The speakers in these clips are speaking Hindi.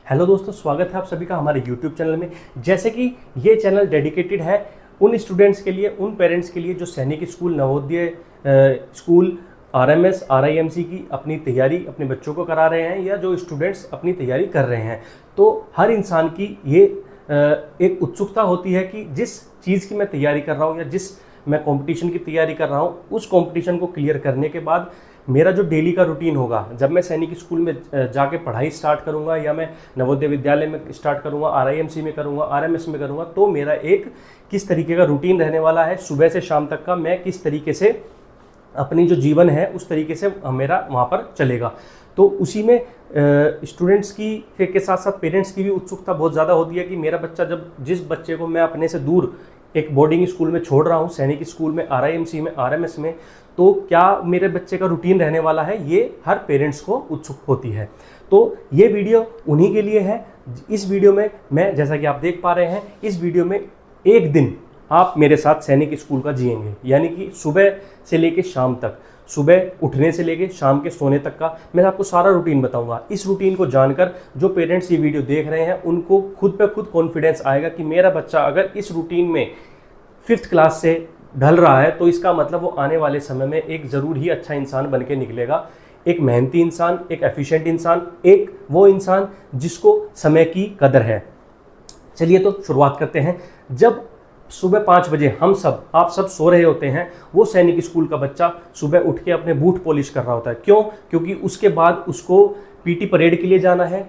हेलो दोस्तों, स्वागत है आप सभी का हमारे YouTube चैनल में। जैसे कि ये चैनल डेडिकेटेड है उन स्टूडेंट्स के लिए, उन पेरेंट्स के लिए जो सैनिक school, Navodaya school, RMS, RIMC की अपनी तैयारी अपने बच्चों को करा रहे हैं या जो स्टूडेंट्स अपनी तैयारी कर रहे हैं। तो हर इंसान की ये एक उत्सुकता होती है कि जिस चीज़ की मैं तैयारी कर रहा हूँ या जिस मैं कंपटीशन की तैयारी कर रहा हूँ, उस कंपटीशन को क्लियर करने के बाद मेरा जो डेली का रूटीन होगा, जब मैं सैनिक स्कूल में जाके पढ़ाई स्टार्ट करूंगा या मैं नवोदय विद्यालय में स्टार्ट करूंगा, RIMC में करूंगा, RMS में करूंगा, तो मेरा एक किस तरीके का रूटीन रहने वाला है, सुबह से शाम तक का मैं किस तरीके से अपनी जो जीवन है उस तरीके से मेरा वहाँ पर चलेगा। तो उसी में स्टूडेंट्स की के साथ साथ पेरेंट्स की भी उत्सुकता बहुत ज़्यादा होती है कि मेरा बच्चा, जब जिस बच्चे को मैं अपने से दूर एक बोर्डिंग स्कूल में छोड़ रहा हूँ, सैनिक स्कूल में, RIMC में, RMS में, तो क्या मेरे बच्चे का रूटीन रहने वाला है, ये हर पेरेंट्स को उत्सुक होती है। तो ये वीडियो उन्हीं के लिए है। इस वीडियो में मैं, जैसा कि आप देख पा रहे हैं, इस वीडियो में एक दिन आप मेरे साथ सैनिक स्कूल का जिएंगे, यानी कि सुबह से लेके शाम तक, सुबह उठने से लेके शाम के सोने तक का मैं आपको सारा रूटीन बताऊंगा। इस रूटीन को जानकर जो पेरेंट्स ये वीडियो देख रहे हैं उनको खुद पे खुद कॉन्फिडेंस आएगा कि मेरा बच्चा अगर इस रूटीन में 5th क्लास से ढल रहा है तो इसका मतलब वो आने वाले समय में एक ज़रूर ही अच्छा इंसान बन के निकलेगा, एक मेहनती इंसान, एक एफिशिएंट इंसान, एक वो इंसान जिसको समय की कदर है। चलिए तो शुरुआत करते हैं। जब सुबह 5 बजे आप सब सो रहे होते हैं, वो सैनिक स्कूल का बच्चा सुबह उठ के अपने बूट पॉलिश कर रहा होता है। क्यों? क्योंकि उसके बाद उसको PT परेड के लिए जाना है,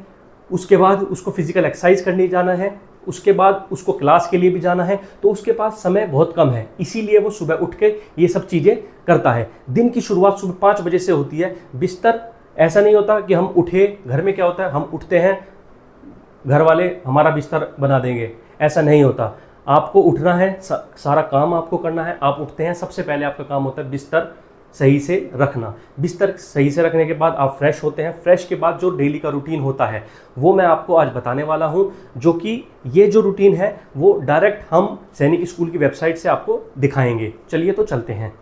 उसके बाद उसको फिजिकल एक्सरसाइज करने जाना है, उसके बाद उसको क्लास के लिए भी जाना है। तो उसके पास समय बहुत कम है, इसीलिए वो सुबह उठ के ये सब चीज़ें करता है। दिन की शुरुआत सुबह 5 बजे से होती है। बिस्तर ऐसा नहीं होता कि हम उठे, घर में क्या होता है, हम उठते हैं, घर वाले हमारा बिस्तर बना देंगे, ऐसा नहीं होता। आपको उठना है, सारा काम आपको करना है। आप उठते हैं, सबसे पहले आपका काम होता है बिस्तर सही से रखना। बिस्तर सही से रखने के बाद आप फ्रेश होते हैं। फ्रेश के बाद जो डेली का रूटीन होता है वो मैं आपको आज बताने वाला हूं, जो कि ये जो रूटीन है वो डायरेक्ट हम सैनिक स्कूल की वेबसाइट से आपको दिखाएंगे। चलिए तो चलते हैं।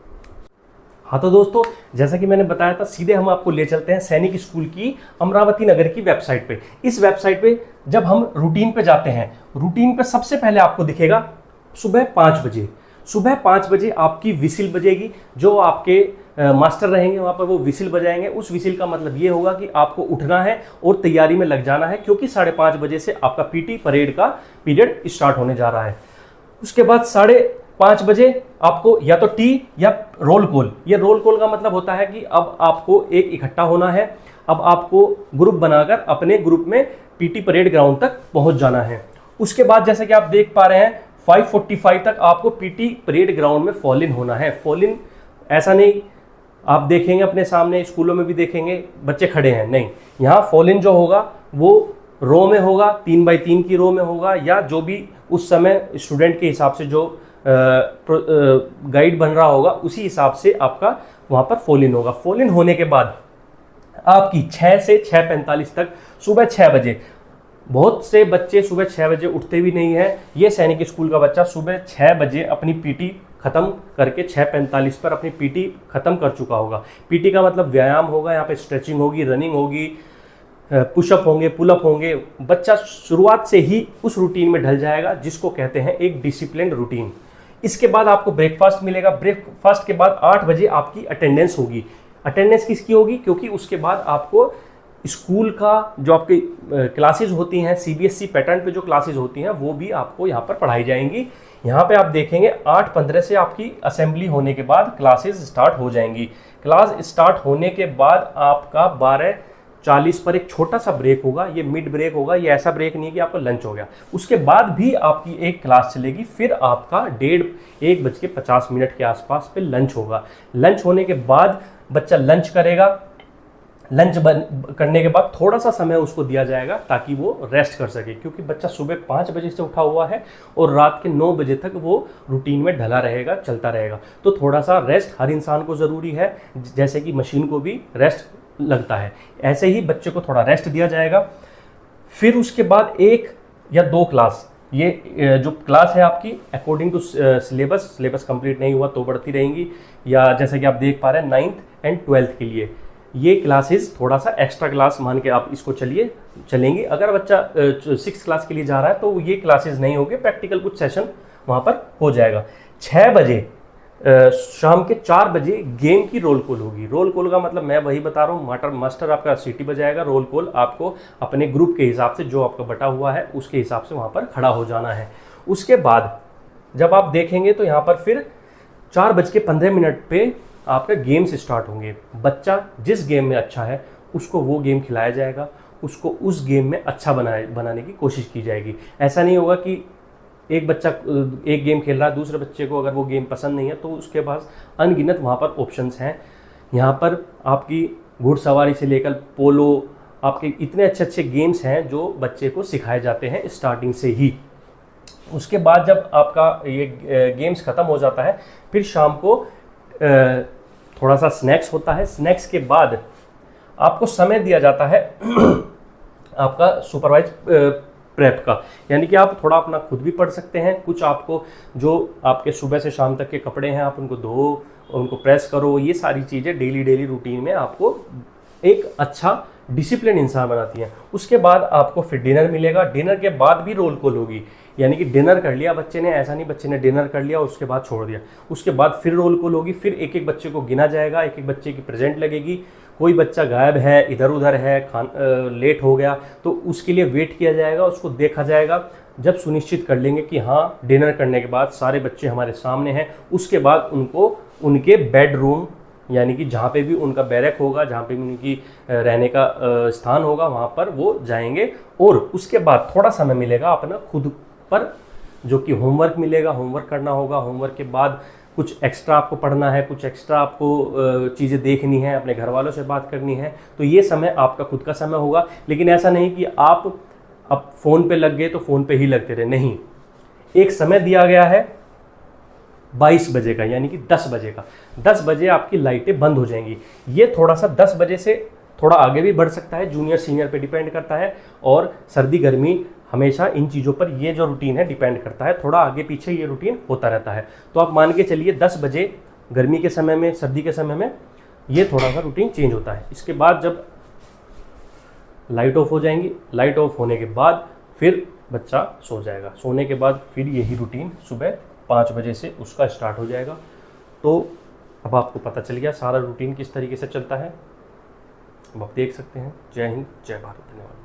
हाँ तो दोस्तों, जैसा कि मैंने बताया था, सीधे हम आपको ले चलते हैं सैनिक स्कूल की अमरावती नगर की वेबसाइट पे। इस वेबसाइट पे जब हम रूटीन पे जाते हैं, रूटीन पे सबसे पहले आपको दिखेगा सुबह 5 बजे। सुबह 5 बजे आपकी विसिल बजेगी। जो आपके मास्टर रहेंगे वहाँ पर वो विसिल बजाएंगे। उस विसिल का मतलब ये होगा कि आपको उठना है और तैयारी में लग जाना है, क्योंकि 5:30 बजे से आपका PT परेड का पीरियड स्टार्ट होने जा रहा है। उसके बाद 5:30 बजे आपको या तो टी या रोल कॉल। ये रोल कॉल का मतलब होता है कि अब आपको एक इकट्ठा होना है, अब आपको ग्रुप बनाकर अपने ग्रुप में PT परेड ग्राउंड तक पहुंच जाना है। उसके बाद जैसे कि आप देख पा रहे हैं 5:45 तक आपको PT परेड ग्राउंड में फॉल इन होना है। फॉल इन ऐसा नहीं आप देखेंगे अपने सामने, स्कूलों में भी देखेंगे बच्चे खड़े हैं, नहीं। यहाँ फॉल इन जो होगा वो रो में होगा, 3x3 की रो में होगा, या जो भी उस समय स्टूडेंट के हिसाब से जो गाइड बन रहा होगा उसी हिसाब से आपका वहाँ पर फॉल इन होगा। फॉल इन होने के बाद आपकी 6 से 6:45 तक, सुबह 6 बजे, बहुत से बच्चे सुबह 6 बजे उठते भी नहीं है। ये सैनिक स्कूल का बच्चा सुबह 6 बजे अपनी PT खत्म करके 6:45 पर अपनी PT खत्म कर चुका होगा। PT का मतलब व्यायाम होगा, यहाँ पे स्ट्रेचिंग होगी, रनिंग होगी, पुशअप होंगे, पुलअप होंगे। बच्चा शुरुआत से ही उस रूटीन में ढल जाएगा, जिसको कहते हैं एक डिसिप्लिन रूटीन। इसके बाद आपको ब्रेकफास्ट मिलेगा। ब्रेकफास्ट के बाद 8 बजे आपकी अटेंडेंस होगी। अटेंडेंस किसकी होगी? क्योंकि उसके बाद आपको स्कूल का जो आपकी क्लासेज होती हैं, CBSE पैटर्न पे जो क्लासेज होती हैं, वो भी आपको यहाँ पर पढ़ाई जाएंगी। यहाँ पे आप देखेंगे 8:15 से आपकी असेंबली होने के बाद क्लासेज स्टार्ट हो जाएंगी। क्लास स्टार्ट होने के बाद आपका 12:40 पर एक छोटा सा ब्रेक होगा। ये मिड ब्रेक होगा, ये ऐसा ब्रेक नहीं कि आपका लंच हो गया। उसके बाद भी आपकी एक क्लास चलेगी, फिर आपका 1:50 के आसपास पे लंच होगा। लंच होने के बाद बच्चा लंच करेगा। लंच करने के बाद थोड़ा सा समय उसको दिया जाएगा ताकि वो रेस्ट कर सके, क्योंकि बच्चा सुबह 5 बजे से उठा हुआ है और रात के 9 बजे तक वो रूटीन में ढला रहेगा, चलता रहेगा। तो थोड़ा सा रेस्ट हर इंसान को ज़रूरी है, जैसे कि मशीन को भी रेस्ट लगता है, ऐसे ही बच्चे को थोड़ा रेस्ट दिया जाएगा। फिर उसके बाद 1 या 2 क्लास, ये जो क्लास है आपकी अकॉर्डिंग टू सिलेबस कंप्लीट नहीं हुआ तो बढ़ती रहेंगी, या जैसे कि आप देख पा रहे हैं 9th एंड 12th के लिए ये क्लासेस थोड़ा सा एक्स्ट्रा क्लास मान के आप इसको चलेंगे। अगर बच्चा 6 क्लास के लिए जा रहा है तो ये क्लासेस नहीं होंगे, प्रैक्टिकल कुछ सेशन वहाँ पर हो जाएगा। 6 बजे शाम के 4 बजे गेम की रोल कॉल होगी। रोल कॉल का मतलब मैं वही बता रहा हूँ, मास्टर आपका सीटी बजाएगा, रोल कॉल आपको अपने ग्रुप के हिसाब से जो आपका बटा हुआ है उसके हिसाब से वहाँ पर खड़ा हो जाना है। उसके बाद जब आप देखेंगे तो यहाँ पर फिर 4:15 पे आपका गेम्स स्टार्ट होंगे। बच्चा जिस गेम में अच्छा है उसको वो गेम खिलाया जाएगा, उसको उस गेम में अच्छा बनाने की कोशिश की जाएगी। ऐसा नहीं होगा कि एक बच्चा एक गेम खेल रहा है, दूसरे बच्चे को अगर वो गेम पसंद नहीं है तो उसके पास अनगिनत वहाँ पर ऑप्शंस हैं। यहाँ पर आपकी घुड़सवारी से लेकर पोलो, आपके इतने अच्छे अच्छे गेम्स हैं जो बच्चे को सिखाए जाते हैं स्टार्टिंग से ही। उसके बाद जब आपका ये गेम्स ख़त्म हो जाता है फिर शाम को थोड़ा सा स्नैक्स होता है। स्नैक्स के बाद आपको समय दिया जाता है आपका सुपरवाइज प्रेप का, यानी कि आप थोड़ा अपना खुद भी पढ़ सकते हैं। कुछ आपको जो आपके सुबह से शाम तक के कपड़े हैं आप उनको धो, उनको प्रेस करो, ये सारी चीज़ें डेली रूटीन में आपको एक अच्छा डिसिप्लिन इंसान बनाती हैं। उसके बाद आपको फिर डिनर मिलेगा। डिनर के बाद भी रोल कॉल होगी, यानी कि डिनर कर लिया बच्चे ने, ऐसा नहीं बच्चे ने डिनर कर लिया उसके बाद छोड़ दिया, उसके बाद फिर रोल कॉल होगी। फिर एक एक बच्चे को गिना जाएगा, एक एक बच्चे की प्रेजेंट लगेगी। कोई बच्चा गायब है, इधर उधर है, लेट हो गया तो उसके लिए वेट किया जाएगा, उसको देखा जाएगा। जब सुनिश्चित कर लेंगे कि हाँ डिनर करने के बाद सारे बच्चे हमारे सामने हैं, उसके बाद उनको उनके बेडरूम यानी कि जहाँ पे भी उनका बैरक होगा, जहाँ पे भी उनकी रहने का स्थान होगा वहाँ पर वो जाएंगे। और उसके बाद थोड़ा समय मिलेगा अपना खुद पर, जो कि होमवर्क मिलेगा, होमवर्क करना होगा। होमवर्क के बाद कुछ एक्स्ट्रा आपको पढ़ना है, कुछ एक्स्ट्रा आपको चीज़ें देखनी है, अपने घर वालों से बात करनी है, तो ये समय आपका खुद का समय होगा। लेकिन ऐसा नहीं कि आप अब फ़ोन पे लग गए तो फ़ोन पे ही लगते रहे, नहीं। एक समय दिया गया है 22 बजे का, यानी कि 10 बजे का। 10 बजे आपकी लाइटें बंद हो जाएंगी। ये थोड़ा सा 10 बजे से थोड़ा आगे भी बढ़ सकता है, जूनियर सीनियर पे डिपेंड करता है। और सर्दी गर्मी हमेशा इन चीज़ों पर ये जो रूटीन है डिपेंड करता है, थोड़ा आगे पीछे ये रूटीन होता रहता है। तो आप मान के चलिए 10 बजे गर्मी के समय में, सर्दी के समय में ये थोड़ा सा रूटीन चेंज होता है। इसके बाद जब लाइट ऑफ हो जाएंगी, लाइट ऑफ होने के बाद फिर बच्चा सो जाएगा। सोने के बाद फिर यही रूटीन सुबह 5 बजे से उसका स्टार्ट हो जाएगा। तो अब आपको पता चल गया सारा रूटीन किस तरीके से चलता है। अब आप देख सकते हैं। जय हिंद, जय भारत, धन्यवाद।